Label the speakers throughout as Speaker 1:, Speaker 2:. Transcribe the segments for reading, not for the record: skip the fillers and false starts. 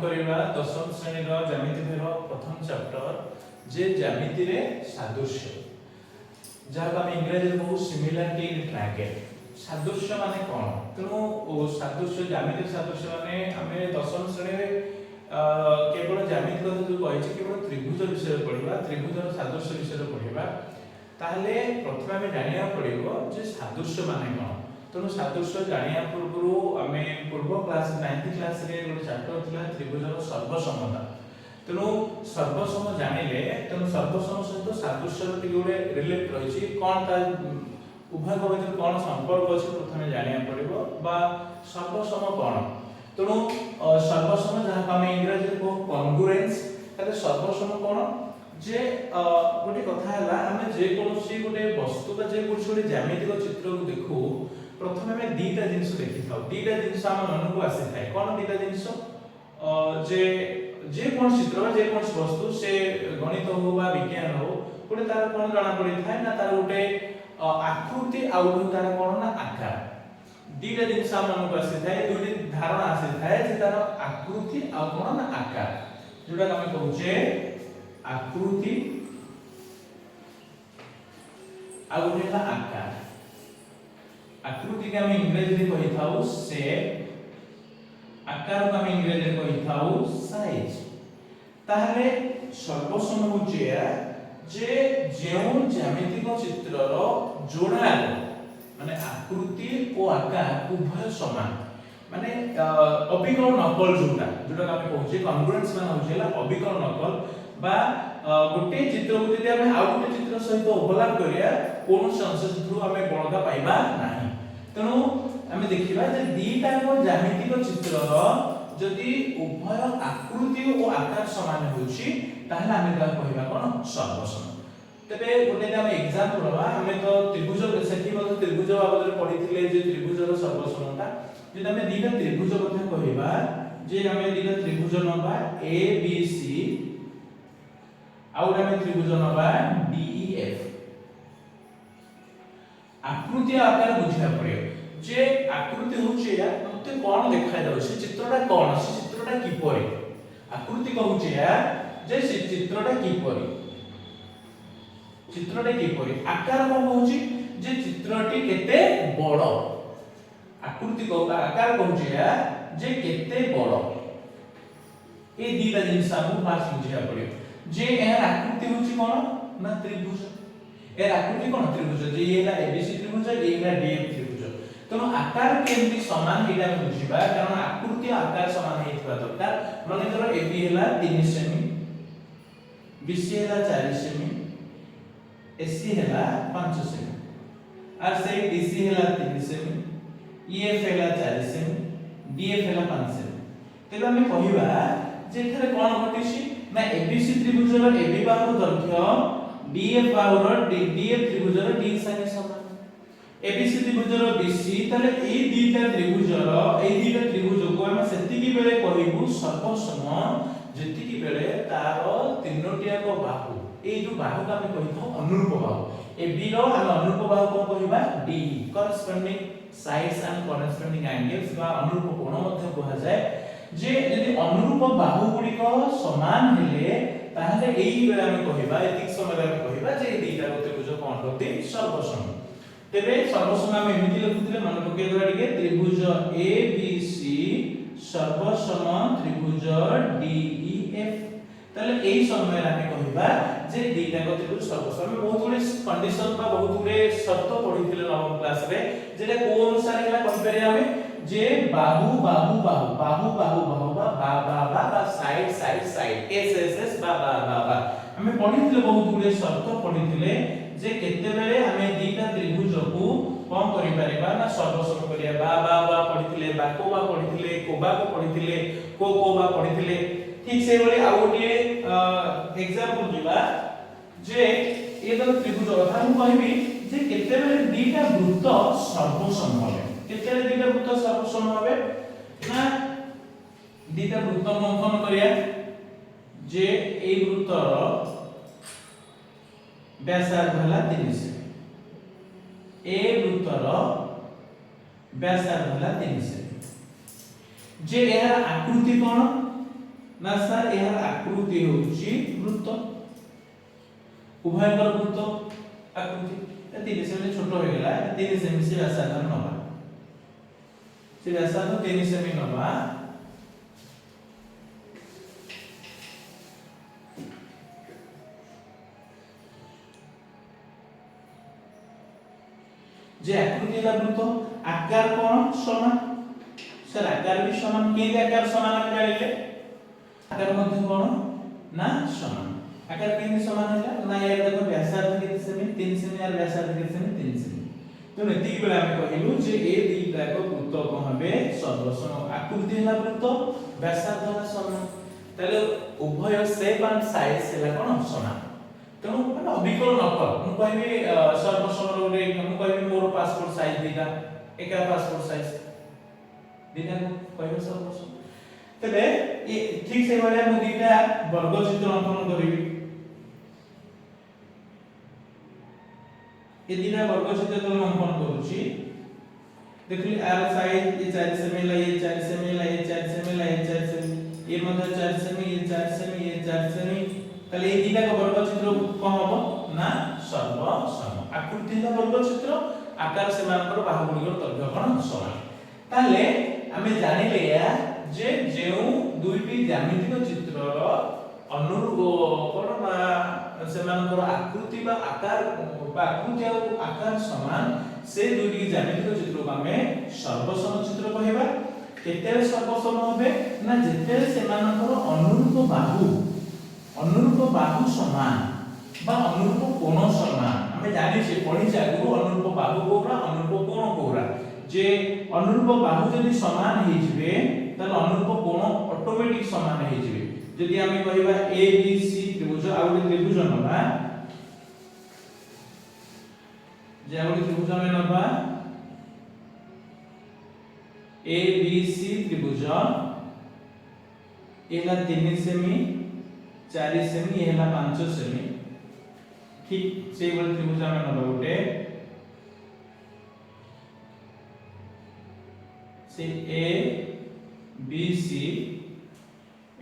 Speaker 1: करिबा दशम श्रेणी रो ज्यामिति रो प्रथम चैप्टर जे ज्यामिति रे सादृश्य जहाँ हम इंग्रजी में कहू सिमिलरिटी इन ट्रायंगल। सादृश्य माने कोन तेणु सादृश्य ज्यामिति सादृश्य माने आमे दशम श्रेणी रे केवल ज्यामिति कथा जो कहि केवल त्रिभुज विषय पढिबा त्रिभुज सादृश्य विषय पढिबा ताहले प्रथम आमे जानिया पड़िबो जे सादृश्य माने कोन। तेणु सादृश्य जानिया पूर्व आमे पूर्व क्लास 9th क्लास रे गोटे चैप्टर थिला त्रिभुजर सर्वसमता। तेणु सर्वसम जानिले तेणु सर्वसम सहित सादृश्य टी गोटे रिलेट रहिछि कोन ता उभय को भितर कोन संपर्क अछि प्रथमे जानिया पड़िबो बा सर्वसम कोन। तेणु सर्वसम जहाँ आमे इंग्रजी को कॉन्ग्रुएंस ताले सर्वसम कोन जे गोटे कथा हला आमे जे कोनोसी गोटे वस्तु बा जे कोनोसी ज्यामितिक चित्र को देखू प्रथमे में दीटा जिंस देखि थाउ दीटा जिंस हम मन को आसी थाए कोन दीटा जिंस जे कोन चित्र जे कोन वस्तु से गणित हो बा विज्ञान हो कोटे तार कोन जाना पड़ी थाए ना तार गोटे आकृति आ तार कोन ना आकार दीटा जिंस हम मन को आसी थाए दुटी धारणा आसी थाए जे तार आकृति आ कोन ना आकार जोटा हम कहूचे आकृति आ गोटे ना आकार। आकृति के हम इंग्रजी में कहि थाउ शेप आकार को हम इंग्रजी में कहि थाउ साइज। ताहले सर्वसम होचे जे जेउ ज्यामितिक चित्रर जोड़ा माने आकृति और आकार उभय समान माने अबिकल नकल जोटा जोटा हम कहूचे कॉन्ग्रुएंस माने होचेला अबिकल नकल बा गोटे चित्र को जदि हम आउ गोटे चित्र सहित ओवरलैप करिया कोनोसी अंश चित्र हमें बळगा पाइबा नाही। तेणु आमे देखिबा जे दीटा को ज्यामितिक चित्रर जदि उभय आकृति और आकार समान होछि ताहले आमे ता कहिबा कोन सर्वसम। तबे गोटे हम एग्जांपल बा हमें तो त्रिभुज सेठी बद त्रिभुज बाबद पढिथिले जे त्रिभुजर सर्वसमता जदि हमें दीटा त्रिभुज कथा कहिबा जे हमें दीटा त्रिभुज नबा ए बी सी आउ हमें त्रिभुज नबा डी ई एफ आकृति आकार बुझिया पड़े जे आकृति होचे या मते कोन देखा जाउ से चित्रटा कोन से चित्रटा किपरि आकृति कहूचे या जे से चित्रटा किपरि आकार को कहूची जे चित्रटी केते बड़ आकृति को आकार कहूचे या जे केते बड़ ए दीटा जिंस हमु पास बुझिया पड़े जे एहर आकृति होची कोन ना त्रिभुज एर आकृति कोन त्रिभुज जे एला एबीसी त्रिभुज एला डीएफ त्रिभुज। तेणु आकार केमती समान एटा हम बुझिबा कारण आकृति आकार समान हेतबा दरकार माने धरो एबी हेला 3 सेमी बीसी हेला 4 सेमी एसी हेला 5 सेमी आर से डीसी हेला 3 सेमी ईएफ हेला 4 सेमी डीएफ हेला 5 सेमी। तेबे हम कहिबा जे एथरे कोन घटिछि ना एबीसी त्रिभुजर एबी बाहुर दैर्घ्य डीएफ बाहुर डीएफ त्रिभुजर डी संगे समान एबीसी त्रिभुजर बीसी तले ए दीटा त्रिभुज को हम सेतिकी बेले कहिबु सर्वसम जेतिकी बेले तार तीनोटिया को बाहु ए जो बाहु का हम कहिथौ अनुरूप बाहु एबी रो हम अनुरूप बाहु को कहिबा the corresponding sides and corresponding angles बा अनुरूप कोण मध्ये कहा जाय जे यदि अनुरूप बाहु गुडी को समान हेले ताहले एई बेला हम कहिबा एतिक समय हम कहिबा जे दीटा त्रिभुज कोन होते सर्वसम। तेबे सर्वसम हम एमिति लिखुतिले मन पके दरा टिके त्रिभुज ए बी सी सर्वसम त्रिभुज डी ई एफ ताले एई समय हम कहिबा जे दीटा त्रिभुज सर्वसम बहुत गुडे कंडीशन बा बहुत गुडे शर्त पढिथिले नवम क्लास रे जेटा को अनुसार हेला कहि पारे हमें जे बाहु बाहु बाहु बाहु बाहु बाहु बा बा बा बा side side side S S S बा बा बा बा हमें पढिथिले बहुत गुडे शर्त पढिथिले जे केते बेले हमें दीटा त्रिभुज को कोन करि पारेबा ना सर्वसम करिया बा पढिथिले बा को पढिथिले को पढिथिले को बा पढिथिले ठीक से बोले आ गोटे एग्जांपल दिबा जे ए तो त्रिभुज कथा हम कहबी जे केते बेले दीटा वृत्त सर्वसम होबे केते बेले दीटा वृत्त सर्वसम होबे ना दीटा वृत्त अंकन करिया जे ए वृत्तर व्यासार्ध हला 3 सेमी ए वृत्तर व्यासार्ध हला 3 सेमी जे एहर आकृति कोन ना सर यार आकृति होउची वृत्त उभयकर वृत्त आकृति 3 सेमी छोट हो गेला 3 सेमी से व्यासार्ध नबा से व्यासार्ध 3 सेमी नबा जे आकृति ला वृत्त आकार कोन समान सर आकार भी समान के आकार समान हम जानिले आकार मध्य कोन ना समान आकार केमि समान हैला ना यार देखो व्यासार्ध केते सेमी 3 सेमी और व्यासार्ध केते सेमी 3 सेमी तो एतिक बेला हम कहिलु जे ए दुईटा को वृत्त कहबे सर्वसम आकृति हला वृत्त व्यासार्ध हला समान तले उभय शेप एंड साइज हला कोन समान तो माने अविकल नकल मु कहबी सर्वसम रे मु कहबी मोर पासपोर्ट साइज दिला एका पासपोर्ट साइज दिला कहबे सर्वसम तबे ये ठीक से वाला मु दिटा वर्ग चित्र अंकन करिवि ये दिना वर्ग चित्र तो अंकन करूची देखली आर साइज ये 4 सेमी ला ये 4 सेमी ला ये 4 सेमी ला ये 4 सेमी ये मध्य 4 सेमी ये 4 सेमी ये 4 सेमी तले ये दिना का वर्ग चित्र कोन हबो ना सर्वसम आकृति ला वर्ग चित्र आकार से मानकर बाहु गुणिक तर्क कोन समान ताले हमें जानिले या जे जेउ दुईटी ज्यामितिक चित्रर अनुरूप कोन सेमानकर आकृति बा आकार बा आकृति और आकार समान से दुईटी ज्यामितिक चित्र को हमें सर्वसम चित्र कहबा केते सर्वसम होबे ना जेते सेमानकर अनुरूप बाहु समान बा अनुरूप कोण समान हमें जानि छे पढि जागु अनुरूप बाहु कोरा अनुरूप कोण कोरा जे अनुरूप बाहु जदि समान हे जिवे तल अनुरूप कोण ऑटोमेटिक समान हे जिवे जदि हमें कहबा ए बी सी त्रिभुज आ ଗୋଟେ त्रिभुज नबा जे आ ଗୋଟେ त्रिभुज में नबा ए बी सी त्रिभुज एला 3 सेमी 4 सेमी एला 5 सेमी ठीक से वाला त्रिभुज में नबा ଗୋଟେ से ए बी सी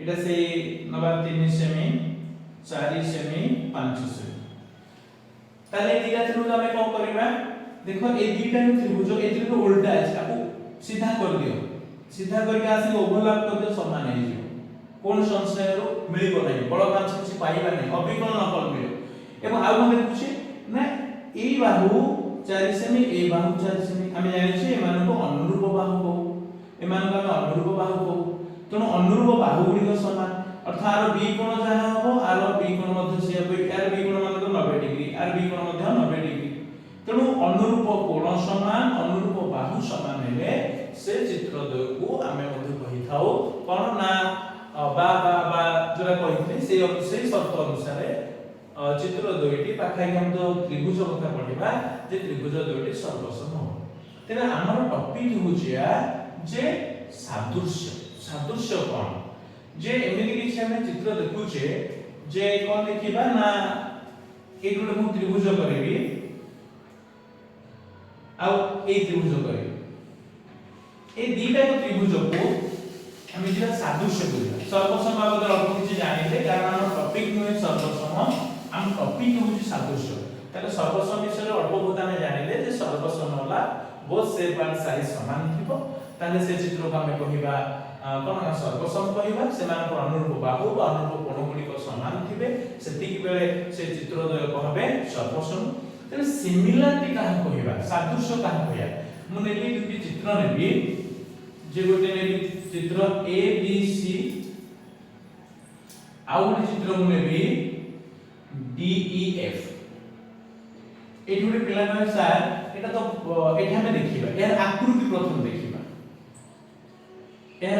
Speaker 1: एटा से नबा 3 सेमी 4 सेमी 5 सेमी ताले दिला त्रिभुज हमें कोन करबा देखो ए दुईटा त्रिभुज ए त्रिभुज उल्टा अछि आपको सीधा कर दियो सीधा करके आसी ओवरलैप कर दियो समान हे जिवो कोन संशय रो मिलिबो नै बड़ कांच किछि पाइबा नै अविकल नकल मिलो एवं आउ हम देखुछि ना ए बाहु 4 सेमी ए बाहु 4 सेमी हम जानि छी एमान को अनुरूप बाहु को एमान को अनुरूप बाहु को तनो अनुरूप बाहु गुडी समान अर्थात आर बी कोण जहा हो आर बी कोण मध्ये से हो आर बी कोण मान 90 डिग्री आर बी कोण मध्ये 90 डिग्री तनो अनुरूप कोण समान अनुरूप बाहु समान हेले से चित्र द्वय को आमे मध्ये कहि थाओ कोन ना बा जोरा कहिथि से शर्त अनुसार चित्र द्वयटी पाखा हम तो त्रिभुज कथा पढिबा जे त्रिभुज द्वयटी सर्वसम हो तेना हमर टॉपिक होजिया जे सादृश्य कोन जे एमिति कि हमें चित्र देखुचे जे कोन देखिबा ना एक गोटे मु त्रिभुज करबी आ ए त्रिभुज करबी ए दीटा को त्रिभुज को हम जे सादृश्य करिबा सर्वसम बाबद अल्प किछि जानिले कारण हम टॉपिक नु सर्वसम हम टॉपिक होछि सादृश्य ताले सर्वसम विषय अल्प बहुत हम जानिले जे सर्वसम होला बोथ शेप एंड साइज समान थिबो ताले से चित्र को हम कहिबा कोन सर्वसम कहिबा सेमान को अनुरूप बाहु बा अनुरूप कोण गुडी को समान थिबे सेतिक बेले से चित्र द्वय कहबे सर्वसम तेरे सिमिलरिटी का कहिबा सादृश्य का कहिया मु नेली दुटी चित्र नेबी जे गोटे नेबी चित्र ए बी सी आउ गोटे चित्र मु नेबी डी ई एफ एठी गोटे पिला नै सर एटा तो एठी हमें देखिबा यार आकृति प्रथम देखिबा यार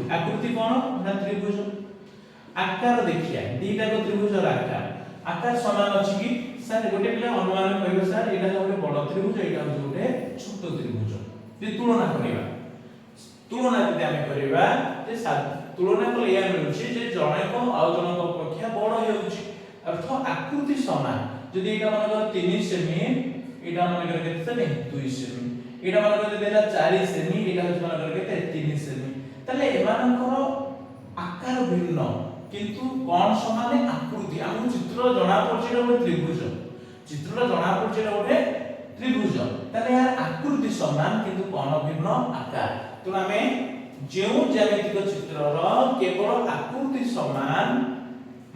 Speaker 1: आकृति कोन ना त्रिभुज आकार देखिया दीटा को त्रिभुज आकार समान अछि कि सर गोटे पिला अनुमान कहबो सर एटा गोटे बड़ त्रिभुज एटा गोटे छोट त्रिभुज जे तुलना करिबा तुलना यदि हम करिबा जे तुलना को या मिलुछि जे जणे को आ जण को अपेक्षा बड़ हेउछि अर्थ आकृति समान जदि एटा मानकर 3 सेमी एटा मानकर केते सेमी 2 सेमी एटा मानकर जदि एटा 4 सेमी एटा मानकर केते 3 सेमी तले एमानकर आकार भिन्न किंतु कौन समान आकृति हमहु चित्र जना पड़छ रे त्रिभुज चित्र जना पड़छ रे त्रिभुज तले यार आकृति समान किंतु कौन भिन्न आकार तो हमें जेउ ज्यामितिक चित्रर केवल आकृति समान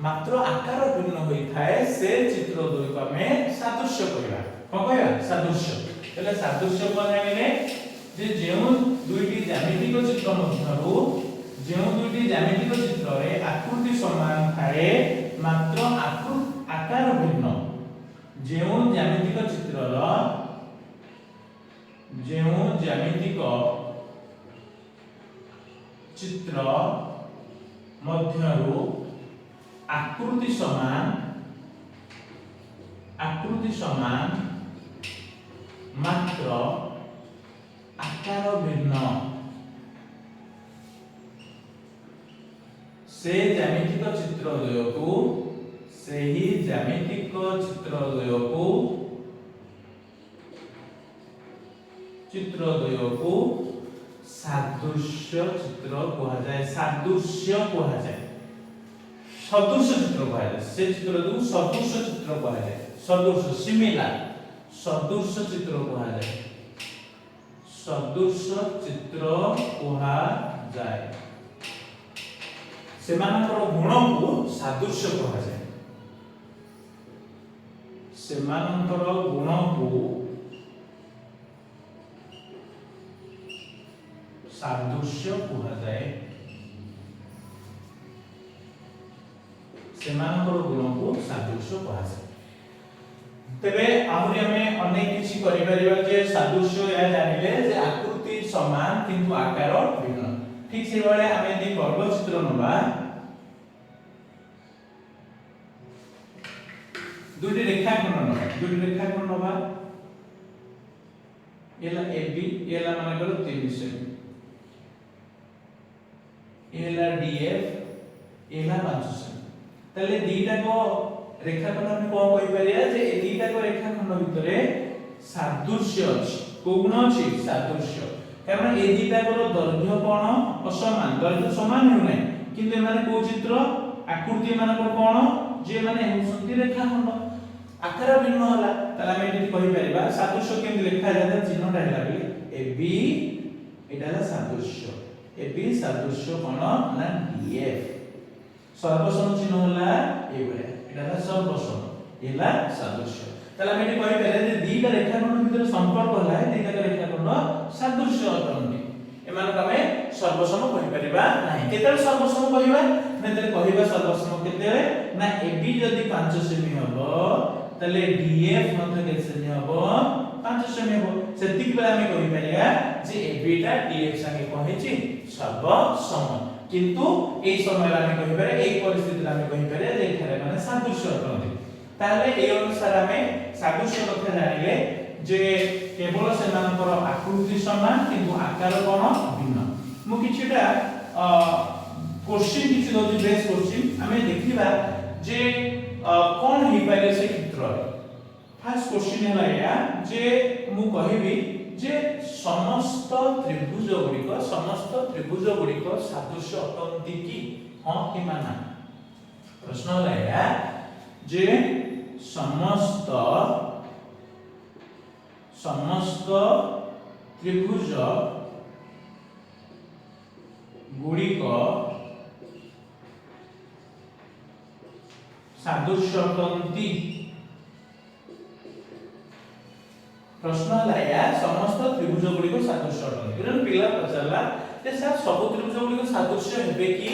Speaker 1: मात्र आकार भिन्न होई थाए से चित्र दुई को हमें सादृश्य कहबा कोन कहबा सादृश्य तले सादृश्य कोन जानिले जे जेउ दुईटी ज्यामितिक चित्र मध्यरु जेउ दुईटी ज्यामितिक चित्र रे आकृति समान थाए मात्र आकार भिन्न जेउ ज्यामितिक चित्रर जेउ ज्यामितिक चित्र मध्यरु आकृति समान मात्र आकार भिन्न से ज्यामितिक चित्र द्वयको सादृश्य चित्र कहा जाए सादृश्य कहा जाए सदृश चित्र कहा जाए से चित्र दु सदृश चित्र कहा जाए सदृश सिमिलर सदृश चित्र कहा जाए सदृश चित्र कहा जाए सेमानकर गुण को सादृश्य कहा जाए सेमानकर गुण को सादृश्य कहा जाए सेमानकर गुण को सादृश्य कहा जाए तबे आहुरी हमें अनेक किछि करि परिबा जे सादृश्य या जानिले जे आकृति समान किंतु आकार भिन्न ठीक से बेले हमें दी वर्ग चित्र नबा दुटी रेखाखंड नबा एला AB एला माने करो 3 सेमी एला DF एला 5 सेमी तले दीटा को रेखाखंड हम कोन कहि परिया जे ए दीटा को रेखाखंड भितरे सादृश्य अछि कोन अछि सादृश्य कारण ए दीटा को दैर्घ्य कोण असमान दैर्घ्य समान हो नै किंतु माने को चित्र आकृति माने कोन जे माने हेउसंती रेखाखंड आकार भिन्न होला तला हम एठी कहि परिबा सादृश्य केमि लिखा जाय चिन्हटा हैला बली AB एटाला सादृश्य AB सादृश्य कोन ना DF सर्वसम चिन्ह होला ए बले एटाला सर्वसम एला सादृश्य तला हम एठी कहि परिबा जे दीटा रेखाखंड भितर संपर्क होला दीटा रेखाखंड सादृश्य अटंती एमान कमे सर्वसम कहि परिबा नाही केतल सर्वसम कहिबा नेतले कहिबा सर्वसम केतले ना AB जदी 5 सेमी हबो तले DF मध्ये केते सेमी हबो 5 सेमी हबो सेतिक बेला हम कहि परिया जे AB टा DF संगे कहिछि सर्वसम किंतु ए समय हम कहि पारे ए परिस्थिति हम कहि पारे जे एठारे माने सादृश्य अटंती ताले ए अनुसार हम सादृश्य कथा जानिले जे केवल सेमानकर आकृति समान किंतु आकार कोन भिन्न मु किछिटा क्वेश्चन किछि दोति बेस क्वेश्चन हमें देखिबा जे कोन हि पाइले से चित्र फर्स्ट क्वेश्चन हैला या जे मु कहिबी जे समस्त त्रिभुज गुड़िक सादृश्य अटंती की हां कि माना प्रश्न हैला या जे समस्त त्रिभुज गुड़िक सादृश्य अटंती प्रश्न लाया समस्त त्रिभुज गुड़िक सादृश्य अटंती जन पिला पचारला जे सर सब त्रिभुज गुड़िक सादृश्य हेबे कि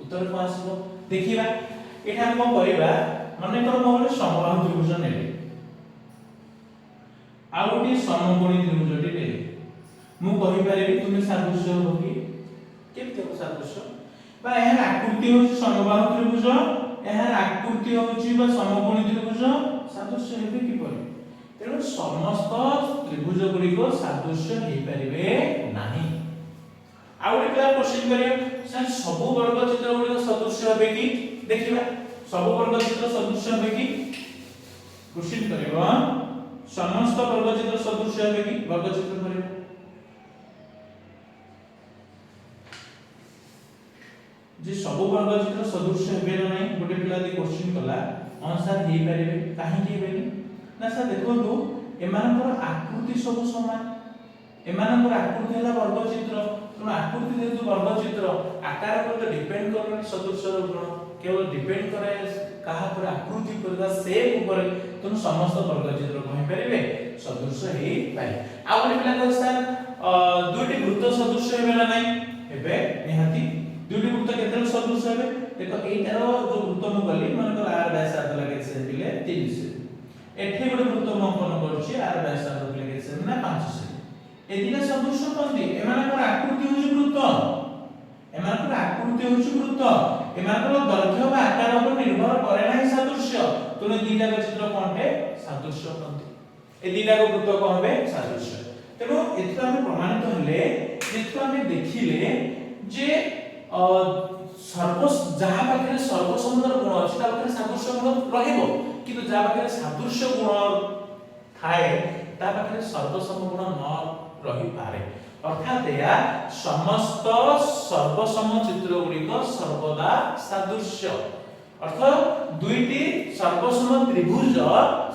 Speaker 1: उत्तर को आसीबो देखिबा एठा हम करिबा माने कर मोर समबाहु त्रिभुज नेले आउटी समकोणी त्रिभुजटी नेले मु कहि पारेबी तुमे सादृश्य हो कि केते हो सादृश्य बा एहर आकृति हो समबाहु त्रिभुज एहर आकृति होची बा समकोणी त्रिभुज सादृश्य हेबे कि परे तेणु समस्त त्रिभुज गुड़िक सादृश्य हेई परिबे नाही आउटी क्लियर क्वेश्चन करियो सर सब वर्ग चित्र गुड़िक सदृश्य हेबे कि देखिबा सब वर्ग चित्र सदृश्य हेबे कि क्वेश्चन करियो समस्त वर्ग चित्र सदृश्य हेबे कि वर्ग चित्र करियो जे सब वर्गचित्र सदृश हेबे ना नहीं गोटे पिला दे क्वेश्चन कला हां सर हे परिबे काहे के हेबे ना सर देखो एमानकर आकृति सब समान एमानकर आकृति हला वर्गचित्र तो आकृति जेतु वर्गचित्र आकार पर तो डिपेंड करन सदृश गुण केवल डिपेंड करे कहा पर आकृति पर शेप ऊपर तो समस्त वर्गचित्र कहि परिबे सदृश हे पारे आ गोटे पिला को सर दुईटी वृत्त सदृश हेबे ना नहीं हेबे निहाती दुईटी वृत्त केते सदृश हेबे देखो एटार जो वृत्त मु गली मन को आर व्यासार्ध लगे से दिले 30 एठी गोटे वृत्त मु अंकन करछि आर व्यासार्ध लगे से ना 500 ए दिले सदृश कोनती एमानकर आकृति होछि वृत्त एमानकर आकृति होछि वृत्त एमानकर दैर्घ्य बा आकार पर निर्भर करे नाही सदृश्य तुने दीटा को चित्र कोनटे सदृश्य कोनती ए दीटा को वृत्त कहबे सदृश्य तेणु एथि हम प्रमाणित हले जेथु हम देखिले जे सर्व जहा पाखे सर्वसुंदर गुण अछि ता पाखे सादृश्य गुण रहइबो किंतु जहा पाखे सादृश्य गुण थाए ता पाखे सर्वसम गुण न रहि पारे अर्थात या समस्त सर्वसम चित्र गुड़िक सर्वदा सादृश्य अर्थात दुईटी सर्वसम त्रिभुज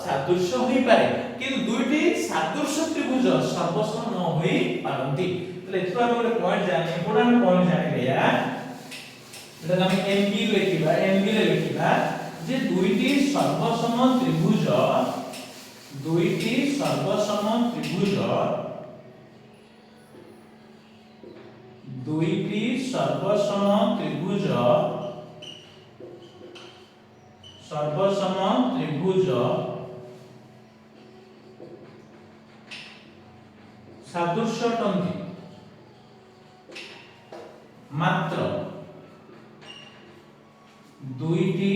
Speaker 1: सादृश्य होई पारे किंतु दुईटी सादृश्य त्रिभुज सर्वसम न होई पारंती तले एथरा हम एक पॉइंट जाने इंपोर्टेंट पॉइंट जाने या एटा हम एमबी लिखिबा एमबी रे लिखिबा जे दुईटी सर्वसम त्रिभुज सादृश्य टंकी मात्र दुईटी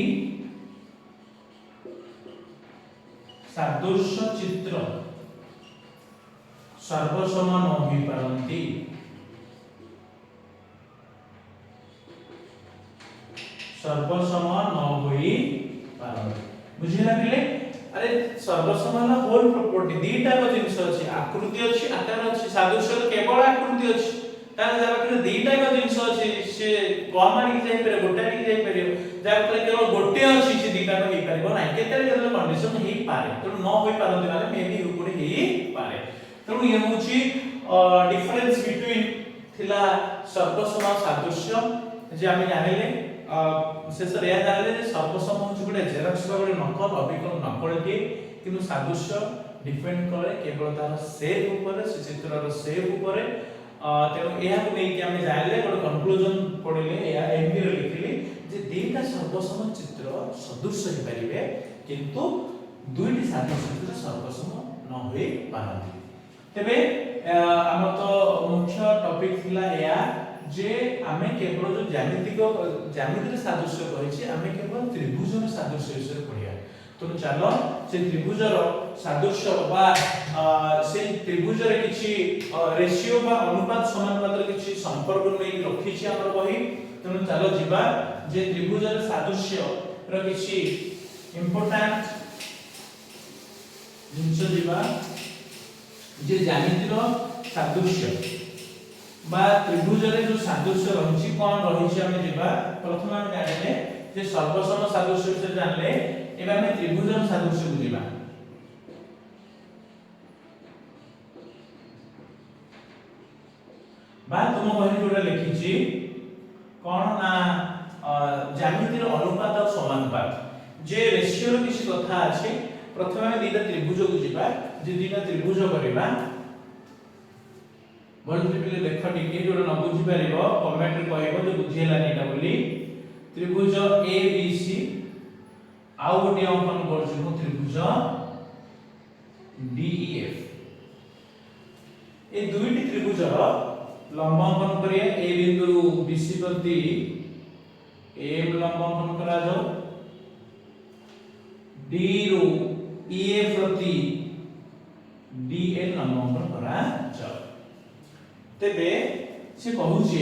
Speaker 1: सादृश्य चित्र सर्वसम न होई पारंती सर्वसम न होई पारंती बुझिला पिले अरे सर्वसम वाला होल प्रॉपर्टी दीटा को जिंस अछि आकृति अछि आकार अछि सादृश्य केवल आकृति अछि तार जब के दीटा को जिंस अछि से कमानी जाय पर गोटा की जाय पर जब के केवल गोटे अछि से दीटा को हे परबो नै केते केते कंडीशन हे पारे तो न होई पारंती माने मे भी ऊपर हे पारे तो ये होची डिफरेंस बिटवीन थिला सर्वसम सादृश्य जे आमे जानिले शेष या जानिले जे सर्वसम होची गुडे जेरक्स गुडे नकल अभिकल नकल के किंतु सादृश्य डिपेंड करे केवल तार शेप ऊपर से चित्रर शेप ऊपर तेनो एहा को नै कि आमे जानिले गोटे कंक्लूजन पढिले या एमबी रे लिखिले जे दीटा सर्वसम चित्र सदृश हे परिबे किंतु दुईटी सादृश्य चित्र सर्वसम न होई पारंती तेबे हमर तो मुख्य टॉपिक थिला या जे आमे केवल जो ज्यामितीय सादृश्य कहिछि आमे केवल त्रिभुजर सादृश्य विषय पढिया तो चलो से त्रिभुजर सादृश्य बा से त्रिभुजर किछि रेशियो बा अनुपात समानुपातर किछि संपर्क नै रखिछि हमर बही तो चलो जिबा जे त्रिभुजर सादृश्य र किछि इंपोर्टेंट जिंस जिबा जे ज्यामितीय सादृश्य बा त्रिभुजरे जो सादृश्य रहिछि कोन रहिछि हम जिबा प्रथम हम जानिले जे सर्वसम सादृश्य विषय जानले एबा हम त्रिभुजर सादृश्य बुझिबा बा तुम बही जोडा लिखिछि कोन ना ज्यामितीय अनुपात और समानुपात जे रेशियो रो किछि कथा अछि प्रथम हम दीटा त्रिभुज को जिबा जे दीटा त्रिभुज करिबा बोलते पिले देख टिके जोडा न बुझि परिबो कमेंट रे कहबो जे बुझिला नेटा बोली त्रिभुज ए बी सी आउ गोटे अंकन करछु त्रिभुज डी ई एफ ए दुईटी त्रिभुजर लंब अंकन करिया ए बिंदु बीसी प्रति एम लंब अंकन करा जाओ डी रो ई एफ प्रति डी एल लंब अंकन करा जाओ तेबे से कहूची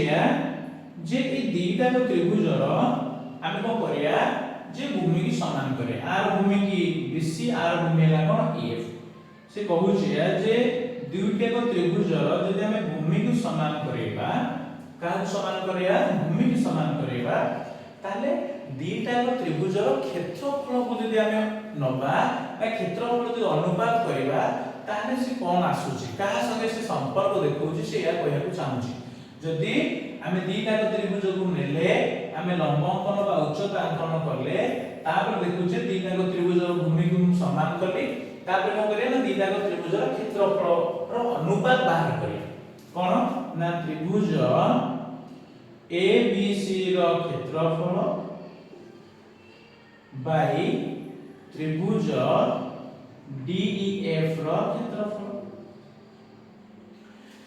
Speaker 1: जे ए दीटा जो त्रिभुजर आमे को करिया जे भूमि की समान करे आर भूमि की BC are Bhumi La cone EF से कहूची जे दुईटा को त्रिभुजर यदि हमें भूमि को समान करेबा का समान करिया भूमि की समान करेबा दीटा त्रिभुजर क्षेत्रफल को जदि आमे नबा बा क्षेत्रफल जदि अनुपात करबा ताने से कोन आसुची कहा संगे से संपर्क देखौची से या कहया को चाहूची जदि आमे दीटा त्रिभुज को नेले आमे लंब अंकन बा उच्चता अंकन करले तापर देखुचे दीटा त्रिभुजर भूमि को समान करली तापर को करिया ना दीटा त्रिभुजर क्षेत्रफल रो अनुपात बाहर करिया कोन ना त्रिभुज ABC रो क्षेत्रफल बाई त्रिभुज DEF रो क्षेत्रफल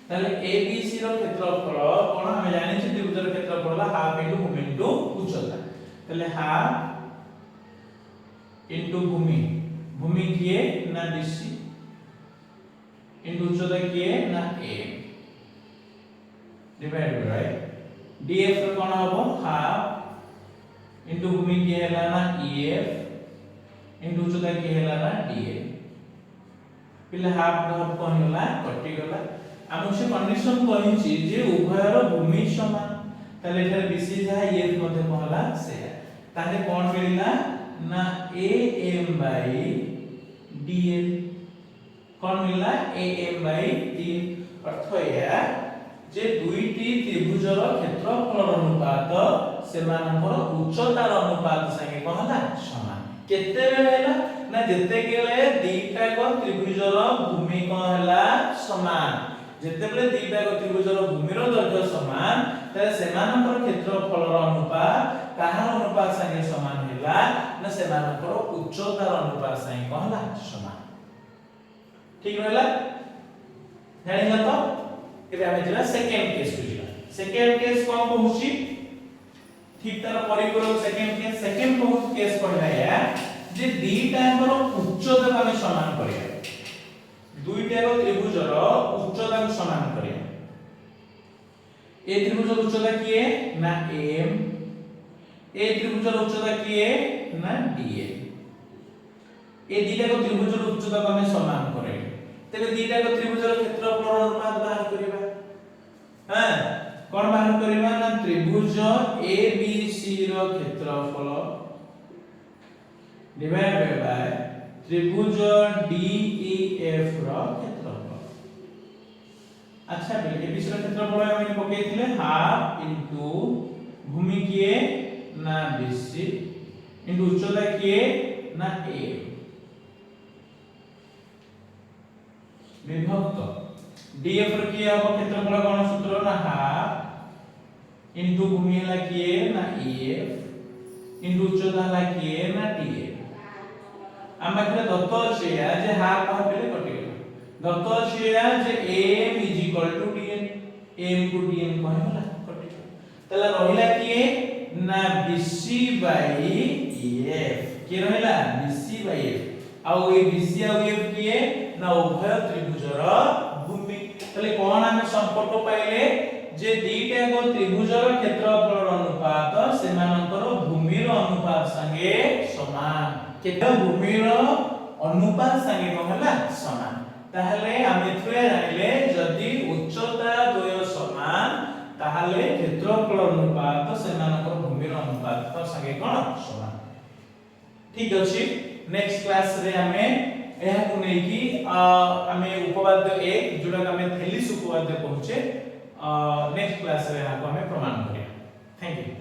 Speaker 1: ताले ABC रो क्षेत्रफल कोन हम जानि छी त्रिभुजर क्षेत्रफल हाफ इनटू भूमि इनटू उच्चता ताले हाफ इनटू भूमि भूमि किए ना BC इनटू उच्चता किए ना A डिवाइड बाय DF रो कोन हबो हाफ इनटू भूमि किए हला ना EF इनटू उच्चता किए हला ना DA पिले हाफ हाफ कोन होला कटि गला हम से कंडीशन कहिछि जे उभयर भूमि समान ताले एठारे BC जहा EF मध्ये कहला से ताले कोन मिलिला ना AM बाई DL कोन मिलला AM बाई 3 अर्थ या जे दुईटी त्रिभुजर क्षेत्रफल अनुपात सेमानकर उच्चतार अनुपात संगे कहला समान केते बेला ना जते गेले दीटा को त्रिभुजर भूमि कहला समान जते बेले दीटा को त्रिभुजर भूमिर दैर्घ्य समान त सेमानकर क्षेत्रफल अनुपात काहर अनुपात संगे समान हैला ना सेमानकर उच्चतार अनुपात संगे कहला समान ठीक रहला जानिला तो एबे हमें जरा सेकंड केस बुझिला सेकंड केस कोन कहूची ठीक तरह परिपूरक सेकंड केस कहला या जे दीटा हमर उच्चता को हमें समान करिया दुईटा को त्रिभुजर उच्चता को समान करिया ए त्रिभुजर उच्चता किए ना AM ए त्रिभुजर उच्चता किए ना DA ए दीटा को त्रिभुजर उच्चता को हमें समान करे तबे दीटा को त्रिभुजर क्षेत्रफल अनुपात बाहर करिबा हां कोन बाहर करिबा ना त्रिभुज ABC रो क्षेत्रफल डिवाइड बाय त्रिभुज DEF रो क्षेत्रफल अच्छा बेले ABC रो क्षेत्रफल हम पकेइथिले हाफ इनटू भूमि किए ना BC इनटू उच्चता किए ना A विभक्त DF रो किए अब क्षेत्रफल कोन सूत्र ना हाफ इनटू भूमि हला किए ना EF इनटू उच्चता हला किए ना DA हम एखरे दत्त अछि जे हाफ हाफ बेले कटि गेल दत्त अछि जे AM DN AM को DN कहला कटि तला रहिला किए ना BC EF के रहिला BC EF आ ए BC आ EF किए ना उभय त्रिभुजर भूमि तले कोन हम संपर्क पाइले जे दीटा को त्रिभुजर क्षेत्रफल अनुपात सेमानकर भूमिर अनुपात संगे समान केते भूमिर अनुपात संगे कहला समान ताहले हम एथरे जानिले जदि उच्चता द्वय समान ताहले क्षेत्रफल अनुपात सेमानकर भूमिर अनुपात संगे कोन समान ठीक अछि नेक्स्ट क्लास रे हमें एहा को नै कि हमें उपपाद्य 1 जोडा हमें थेलिस उपपाद्य पहुंचे नेक्स्ट क्लास रे हमें प्रमाण करिया थैंक यू।